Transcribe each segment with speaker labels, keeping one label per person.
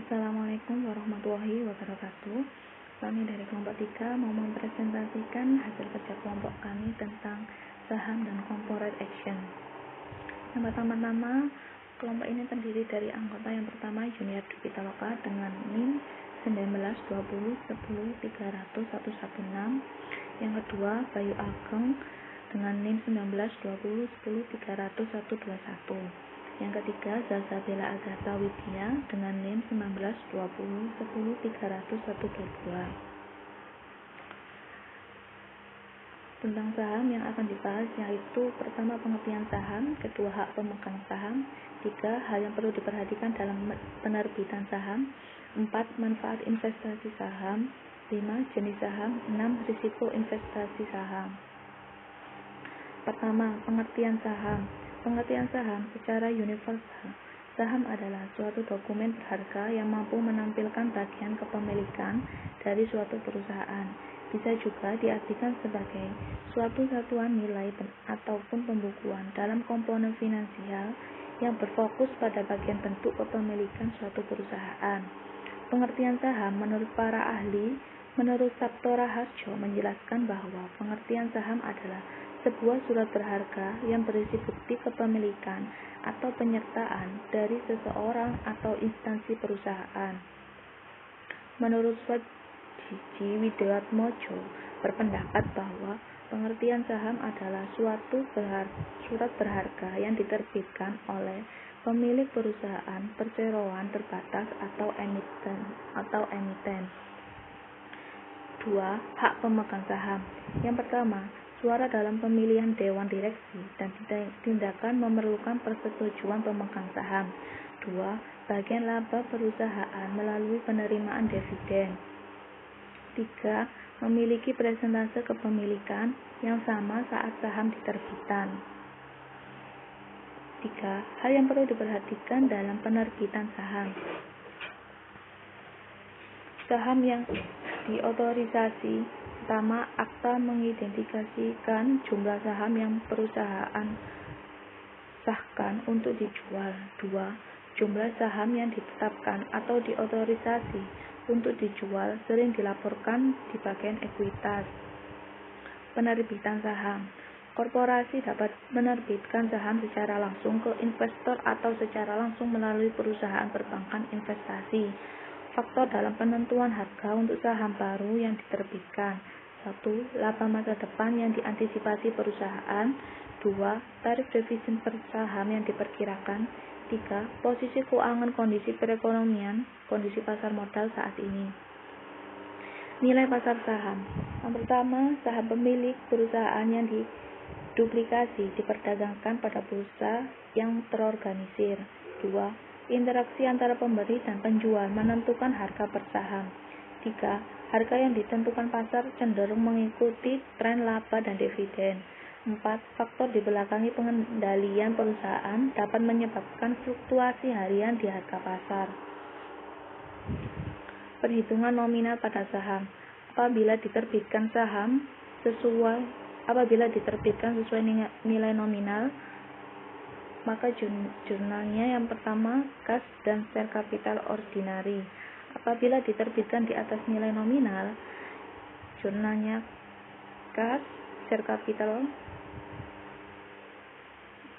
Speaker 1: Assalamualaikum warahmatullahi wabarakatuh. Kami dari kelompok 3 mau mempresentasikan hasil kerja kelompok kami tentang saham dan corporate action. Yang pertama-tama, kelompok ini terdiri dari anggota yang pertama Junior Dupitaloka dengan NIM 1920103116, yang kedua Bayu Ageng dengan NIM 1920103121, yang ketiga Zalzabela Agatha Widya dengan NIM 1920103122. Tentang saham yang akan dibahas yaitu pertama pengertian saham, kedua hak pemegang saham, tiga hal yang perlu diperhatikan dalam penerbitan saham, 4 manfaat investasi saham, 5 jenis saham, 6 risiko investasi saham. Pertama, pengertian saham. Pengertian saham secara universal. Saham adalah suatu dokumen berharga yang mampu menampilkan bagian kepemilikan dari suatu perusahaan. Bisa juga diartikan sebagai suatu satuan nilai ataupun pembukuan dalam komponen finansial yang berfokus pada bagian bentuk kepemilikan suatu perusahaan. Pengertian saham menurut para ahli, menurut Saptora Harjo menjelaskan bahwa pengertian saham adalah sebuah surat berharga yang berisi bukti kepemilikan atau penyertaan dari seseorang atau instansi perusahaan. Menurut Swajiji Widoatmojo berpendapat bahwa pengertian saham adalah suatu surat berharga yang diterbitkan oleh pemilik perusahaan perseroan terbatas atau emiten. 2. Hak pemegang saham. Yang pertama, suara dalam pemilihan dewan direksi dan tindakan memerlukan persetujuan pemegang saham. 2. Bagian laba perusahaan melalui penerimaan dividen. 3. Memiliki persentase kepemilikan yang sama saat saham diterbitkan. 3. Hal yang perlu diperhatikan dalam penerbitan saham. Saham yang diotorisasi. Pertama, akta mengidentifikasikan jumlah saham yang perusahaan sahkan untuk dijual. 2. Jumlah saham yang ditetapkan atau diotorisasi untuk dijual sering dilaporkan di bagian ekuitas. Penerbitan saham. Korporasi dapat menerbitkan saham secara langsung ke investor atau secara langsung melalui perusahaan perbankan investasi. Faktor dalam penentuan harga untuk saham baru yang diterbitkan. 1. Laba masa depan yang diantisipasi perusahaan. 2. Tarif dividen per saham yang diperkirakan. 3. Posisi keuangan kondisi perekonomian, kondisi pasar modal saat ini. Nilai pasar saham. Yang pertama, saham pemilik perusahaan yang diduplikasi diperdagangkan pada bursa yang terorganisir. 2. Interaksi antara pemberi dan penjual menentukan harga per saham. 3. Harga yang ditentukan pasar cenderung mengikuti tren laba dan dividen. 4. Faktor di belakangi pengendalian perusahaan dapat menyebabkan fluktuasi harian di harga pasar. Perhitungan nominal pada saham. Apabila diterbitkan sesuai nilai nominal, maka jurnalnya yang pertama kas dan share capital ordinary. Apabila diterbitkan di atas nilai nominal, jurnalnya kas, share capital,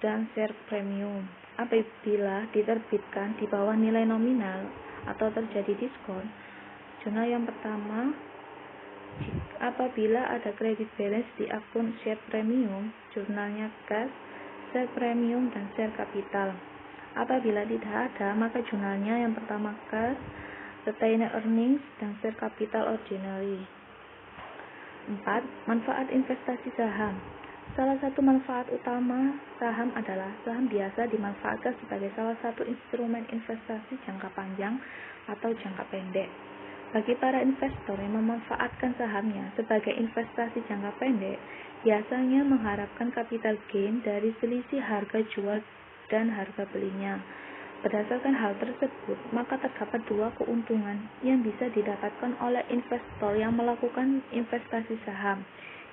Speaker 1: dan share premium. Apabila diterbitkan di bawah nilai nominal atau terjadi diskon, jurnal yang pertama, apabila ada credit balance di akun share premium, jurnalnya kas, share premium, dan share capital. Apabila tidak ada, maka jurnalnya yang pertama kas, retained earnings, dan share capital ordinary. 4. Manfaat investasi saham. Salah satu manfaat utama saham adalah saham biasa dimanfaatkan sebagai salah satu instrumen investasi jangka panjang atau jangka pendek. Bagi para investor yang memanfaatkan sahamnya sebagai investasi jangka pendek, biasanya mengharapkan capital gain dari selisih harga jual dan harga belinya. Berdasarkan hal tersebut, maka terdapat dua keuntungan yang bisa didapatkan oleh investor yang melakukan investasi saham,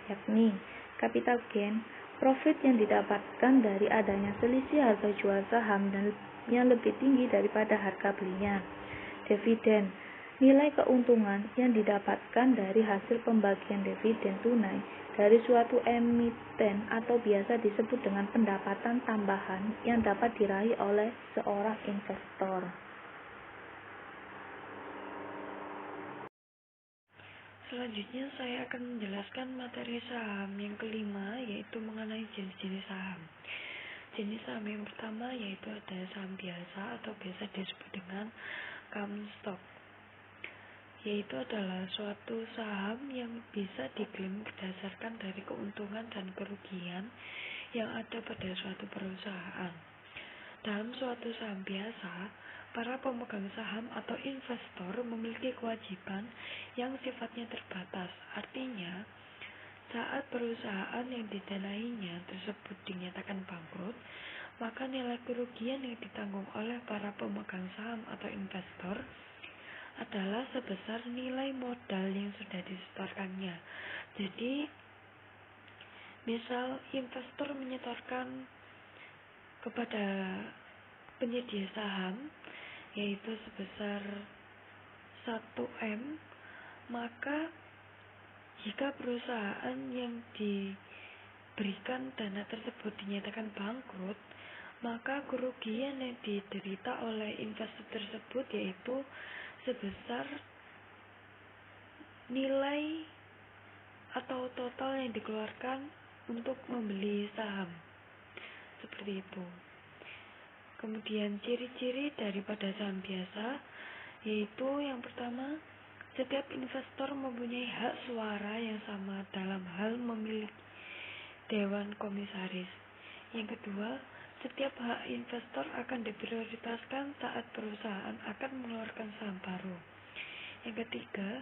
Speaker 1: yakni capital gain, profit yang didapatkan dari adanya selisih harga jual saham dan yang lebih tinggi daripada harga belinya, Dividen, nilai keuntungan yang didapatkan dari hasil pembagian dividen tunai dari suatu emiten atau biasa disebut dengan pendapatan tambahan yang dapat diraih oleh seorang investor.
Speaker 2: Selanjutnya saya akan menjelaskan materi saham yang kelima, yaitu mengenai jenis-jenis saham. Jenis saham yang pertama yaitu ada saham biasa atau biasa disebut dengan common stock, yaitu adalah suatu saham yang bisa diklaim berdasarkan dari keuntungan dan kerugian yang ada pada suatu perusahaan. Dalam suatu saham biasa, para pemegang saham atau investor memiliki kewajiban yang sifatnya terbatas. Artinya, saat perusahaan yang didanainya tersebut dinyatakan bangkrut, maka nilai kerugian yang ditanggung oleh para pemegang saham atau investor adalah sebesar nilai modal yang sudah disetorkannya. Jadi, misal investor menyetorkan kepada penyedia saham yaitu sebesar 1M, maka jika perusahaan yang diberikan dana tersebut dinyatakan bangkrut, maka kerugian yang diderita oleh investor tersebut yaitu sebesar nilai atau total yang dikeluarkan untuk membeli saham. Seperti itu. Kemudian ciri-ciri daripada saham biasa yaitu yang pertama, setiap investor mempunyai hak suara yang sama dalam hal memilih dewan komisaris. Yang kedua, setiap hak investor akan diprioritaskan saat perusahaan akan mengeluarkan saham baru. Yang ketiga,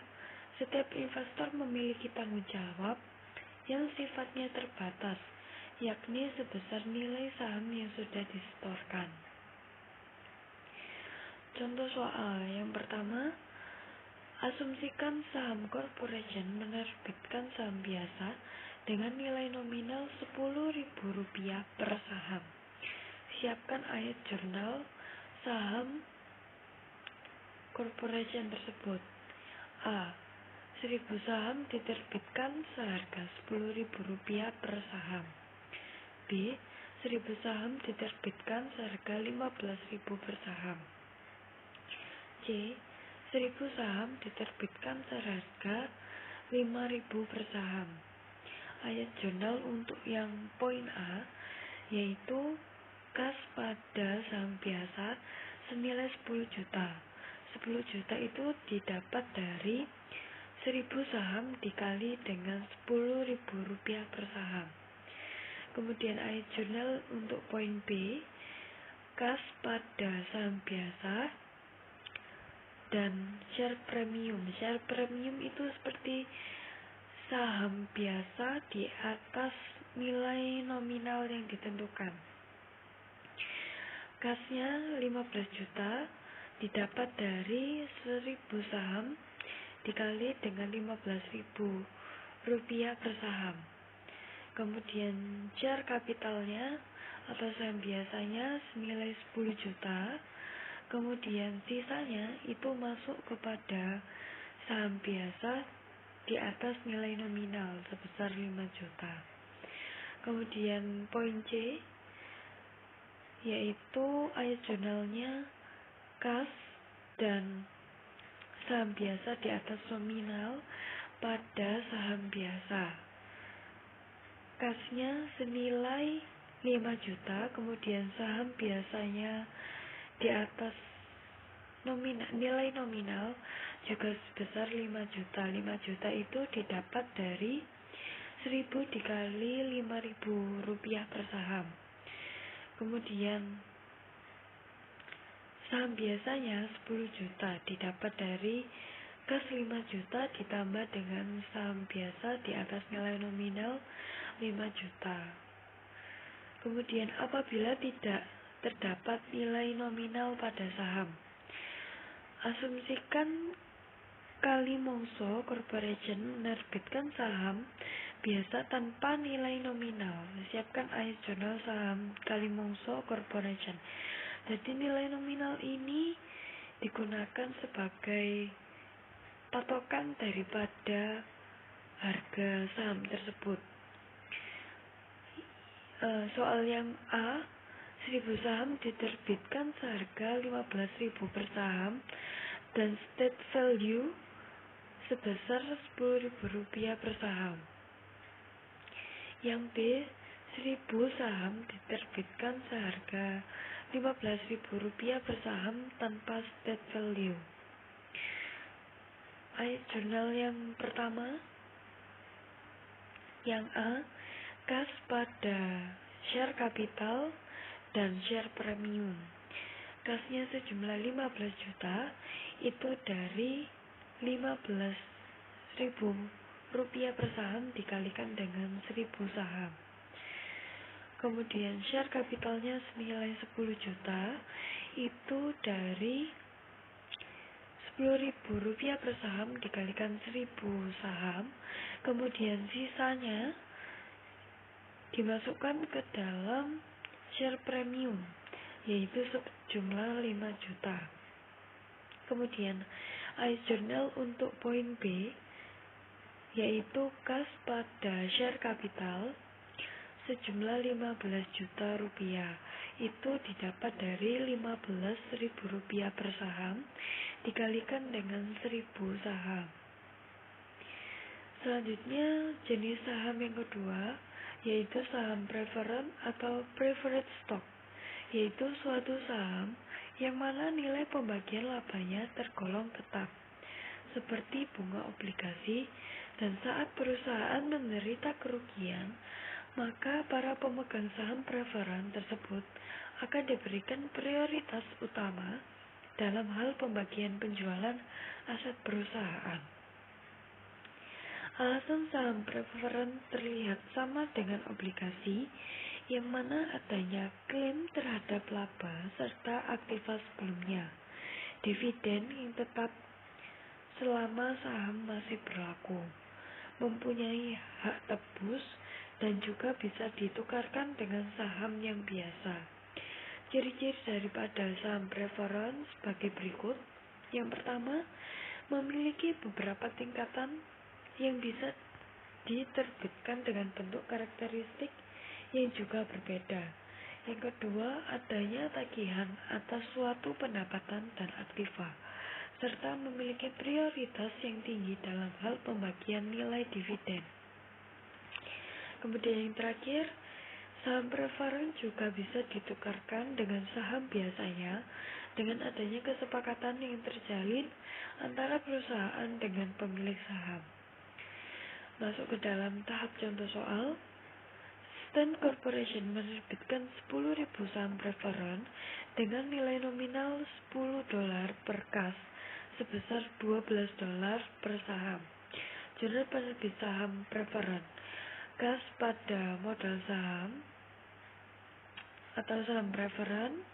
Speaker 2: setiap investor memiliki tanggung jawab yang sifatnya terbatas, yakni sebesar nilai saham yang sudah disetorkan. Contoh soal yang pertama, asumsikan saham corporation menerbitkan saham biasa dengan nilai nominal Rp10.000 per saham. Siapkan ayat jurnal saham corporation tersebut. A. 1.000 saham diterbitkan seharga Rp10.000 per saham. B. 1.000 saham diterbitkan seharga Rp15.000 per saham. C. 1.000 saham diterbitkan seharga Rp5.000 per saham. Ayat jurnal untuk yang poin A yaitu kas pada saham biasa senilai 10 juta. 10 juta itu didapat dari 1.000 saham dikali dengan Rp10.000 per saham. Kemudian ayat jurnal untuk poin B, kas pada saham biasa dan share premium. Share premium itu seperti saham biasa di atas nilai nominal yang ditentukan. Kasnya 15 juta didapat dari 1.000 saham dikali dengan Rp15.000 per saham. Kemudian share kapitalnya atau saham biasanya senilai 10 juta. Kemudian sisanya itu masuk kepada saham biasa di atas nilai nominal sebesar 5 juta. Kemudian poin C yaitu ayat jurnalnya kas dan saham biasa di atas nominal pada saham biasa. Kasnya senilai 5 juta, kemudian saham biasanya di atas nilai nominal juga sebesar 5 juta. 5 juta itu didapat dari 1.000 dikali Rp5.000 per saham. Kemudian saham biasanya 10 juta didapat dari kas 5 juta ditambah dengan saham biasa di atas nilai nominal 5 juta. Kemudian apabila tidak terdapat nilai nominal pada saham, asumsikan Kalimongso Corporation menerbitkan saham biasa tanpa nilai nominal. Siapkan ayat jurnal saham Kalimongso Corporation. Jadi nilai nominal ini digunakan sebagai patokan daripada harga saham tersebut. Soal yang A, 1000 saham diterbitkan seharga 15.000 per saham dan state value sebesar Rp10.000 per saham. Yang B, 1000 saham diterbitkan seharga Rp15.000 per saham tanpa state value. Ayat jurnal yang pertama, yang A, kas pada share kapital dan share premium. Kasnya sejumlah 15 juta itu dari Rp15.000 per saham dikalikan dengan 1000 saham. Kemudian share kapitalnya senilai 10 juta itu dari Rp10.000 per saham dikalikan 1000 saham. Kemudian sisanya dimasukkan ke dalam share premium, yaitu sejumlah 5 juta. Kemudian ayat jurnal untuk poin B, yaitu kas pada share kapital sejumlah Rp15 juta, itu didapat dari Rp15.000 per saham dikalikan dengan 1000 saham. Selanjutnya jenis saham yang kedua, yaitu saham preferen atau preferred stock, yaitu suatu saham yang mana nilai pembagian labanya tergolong tetap, seperti bunga obligasi, dan saat perusahaan menderita kerugian, maka para pemegang saham preferen tersebut akan diberikan prioritas utama dalam hal pembagian penjualan aset perusahaan. Alasan saham preferen terlihat sama dengan obligasi, yang mana adanya klaim terhadap laba serta aktiva sebelumnya, dividen yang tetap selama saham masih berlaku, mempunyai hak tebus, dan juga bisa ditukarkan dengan saham yang biasa. Ciri-ciri daripada saham preferen sebagai berikut. Yang pertama, memiliki beberapa tingkatan yang bisa diterbitkan dengan bentuk karakteristik yang juga berbeda. Yang kedua, adanya tagihan atas suatu pendapatan dan aktiva, serta memiliki prioritas yang tinggi dalam hal pembagian nilai dividen. Kemudian yang terakhir, saham preferen juga bisa ditukarkan dengan saham biasanya dengan adanya kesepakatan yang terjalin antara perusahaan dengan pemilik saham. Masuk ke dalam tahap contoh soal. Stan Corporation menerbitkan 10.000 saham preferen dengan nilai nominal $10 per kas sebesar $12 per saham. Jurnal penerbit saham preferen. Kas pada modal saham atau saham preferen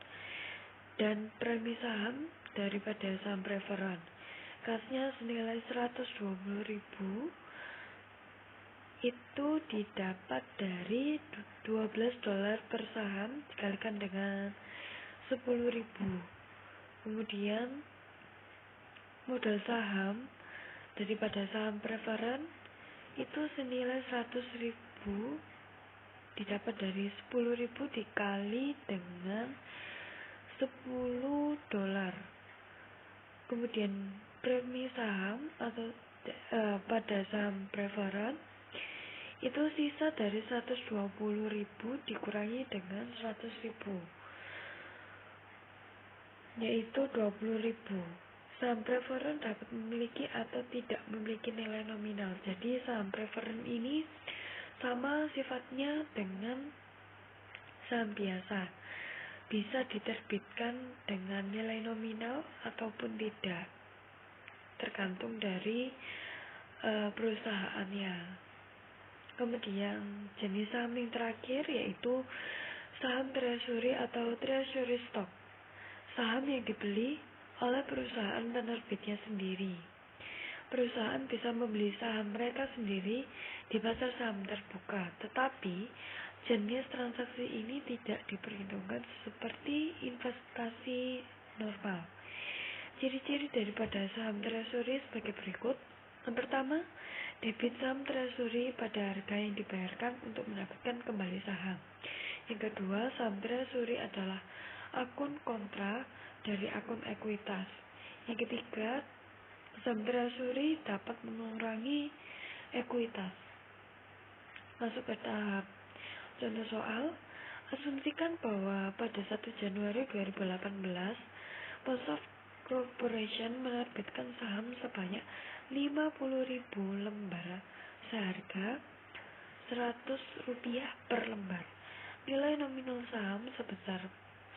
Speaker 2: dan premi saham daripada saham preferen. Kasnya senilai 120.000 itu didapat dari $12 per saham dikalikan dengan 10.000. Kemudian modal saham daripada saham preferen itu senilai 100.000 didapat dari 10.000 dikali dengan $10. Kemudian premi saham atau pada saham preferen itu sisa dari 120.000 dikurangi dengan 100.000, yaitu 20.000. Saham preferen dapat memiliki atau tidak memiliki nilai nominal. Jadi saham preferen ini sama sifatnya dengan saham biasa, bisa diterbitkan dengan nilai nominal ataupun tidak, tergantung dari perusahaannya. Kemudian jenis saham yang terakhir yaitu saham treasury atau treasury stock, saham yang dibeli oleh perusahaan penerbitnya sendiri. Perusahaan bisa membeli saham mereka sendiri di pasar saham terbuka, tetapi jenis transaksi ini tidak diperhitungkan seperti investasi normal. Ciri-ciri daripada saham treasury sebagai berikut. Yang pertama, debit saham treasury pada harga yang dibayarkan untuk mendapatkan kembali saham. Yang kedua, saham treasury adalah akun kontra dari akun ekuitas. Yang ketiga, saham treasury dapat mengurangi ekuitas. Masuk ke tahap contoh soal. Asumsikan bahwa pada 1 Januari 2018, Post Corporation menerbitkan saham sebanyak 50.000 lembar seharga Rp100 per lembar. Nilai nominal saham sebesar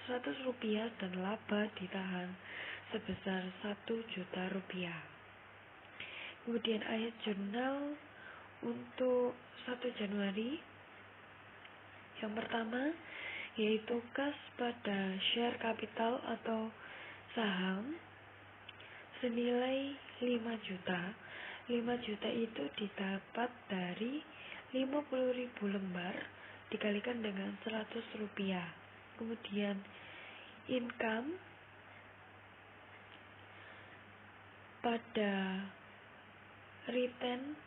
Speaker 2: Rp100 dan laba ditahan sebesar Rp1.000.000. Kemudian ayat jurnal untuk 1 Januari. Yang pertama yaitu kas pada share capital atau saham senilai 5 juta. 5 juta itu didapat dari 50.000 lembar dikalikan dengan Rp100. Kemudian income pada return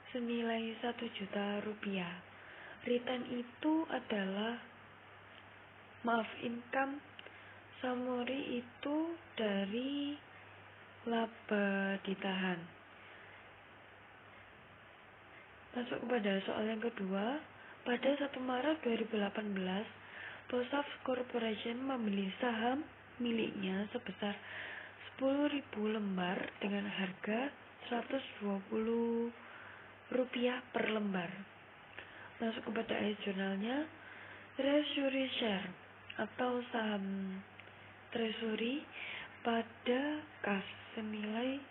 Speaker 2: senilai Rp1.000.000. Return itu adalah income summary itu dari laba ditahan. Masuk kepada soal yang kedua. Pada 1 Maret 2018, Post Corporation membeli saham miliknya sebesar 10.000 lembar dengan harga Rp120 per lembar. Masuk kepada ayat jurnalnya. Treasury share atau saham treasury pada kas senilai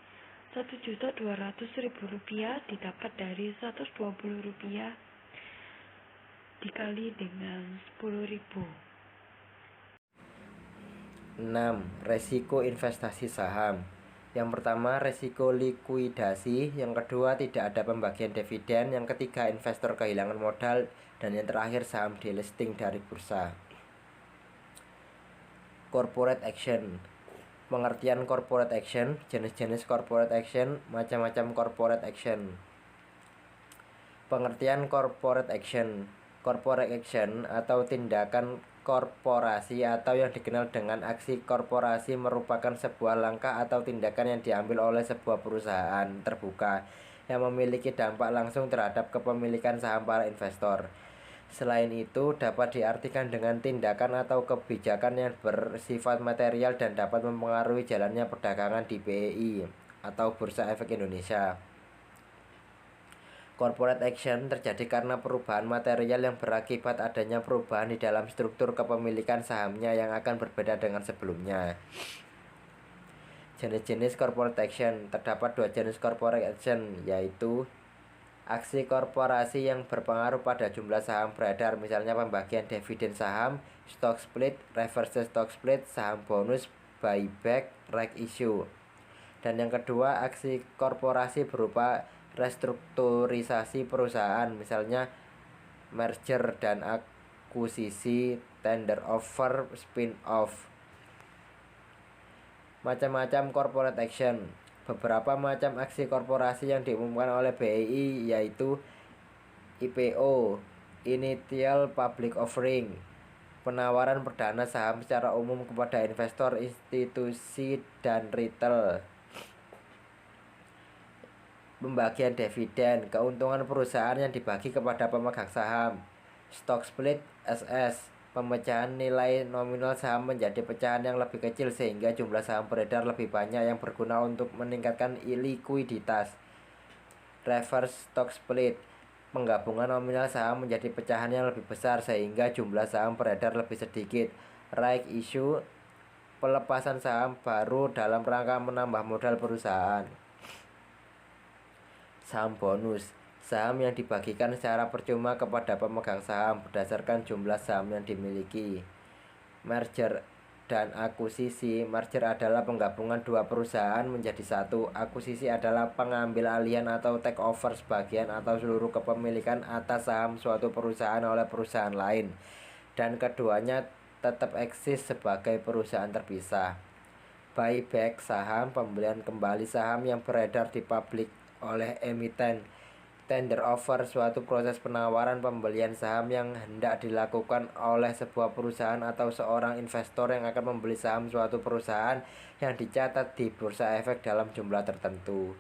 Speaker 2: Rp1.200.000 didapat dari Rp120 dikali dengan 10.000.
Speaker 3: 6. Resiko investasi saham. Yang pertama, resiko likuidasi. Yang kedua, tidak ada pembagian dividen. Yang ketiga, investor kehilangan modal. Dan yang terakhir, saham delisting dari bursa. Corporate action. Pengertian corporate action, jenis-jenis corporate action, macam-macam corporate action. Pengertian corporate action. Corporate action atau tindakan korporasi atau yang dikenal dengan aksi korporasi merupakan sebuah langkah atau tindakan yang diambil oleh sebuah perusahaan terbuka yang memiliki dampak langsung terhadap kepemilikan saham para investor. Selain itu, dapat diartikan dengan tindakan atau kebijakan yang bersifat material dan dapat mempengaruhi jalannya perdagangan di BEI atau Bursa Efek Indonesia. Corporate action terjadi karena perubahan material yang berakibat adanya perubahan di dalam struktur kepemilikan sahamnya yang akan berbeda dengan sebelumnya. Jenis-jenis corporate action. Terdapat 2 jenis corporate action, yaitu aksi korporasi yang berpengaruh pada jumlah saham beredar, misalnya pembagian dividen saham, stock split, reverse stock split, saham bonus, buyback, right issue. Dan yang kedua, aksi korporasi berupa restrukturisasi perusahaan, misalnya merger dan akuisisi, tender offer, spin-off. Macam-macam corporate action. Beberapa macam aksi korporasi yang diumumkan oleh BEI yaitu IPO, Initial Public Offering, penawaran perdana saham secara umum kepada investor, institusi, dan retail. Pembagian dividen, keuntungan perusahaan yang dibagi kepada pemegang saham. Stock split, SS, pemecahan nilai nominal saham menjadi pecahan yang lebih kecil sehingga jumlah saham beredar lebih banyak yang berguna untuk meningkatkan likuiditas. Reverse stock split, penggabungan nominal saham menjadi pecahan yang lebih besar sehingga jumlah saham beredar lebih sedikit. Right issue, pelepasan saham baru dalam rangka menambah modal perusahaan. Saham bonus, saham yang dibagikan secara percuma kepada pemegang saham berdasarkan jumlah saham yang dimiliki. Merger dan akuisisi. Merger adalah penggabungan dua perusahaan menjadi satu. Akuisisi adalah pengambil alihan atau take over sebagian atau seluruh kepemilikan atas saham suatu perusahaan oleh perusahaan lain, dan keduanya tetap eksis sebagai perusahaan terpisah. Buyback saham, pembelian kembali saham yang beredar di publik oleh emiten. Tender offer, suatu proses penawaran pembelian saham yang hendak dilakukan oleh sebuah perusahaan atau seorang investor yang akan membeli saham suatu perusahaan yang dicatat di bursa efek dalam jumlah tertentu.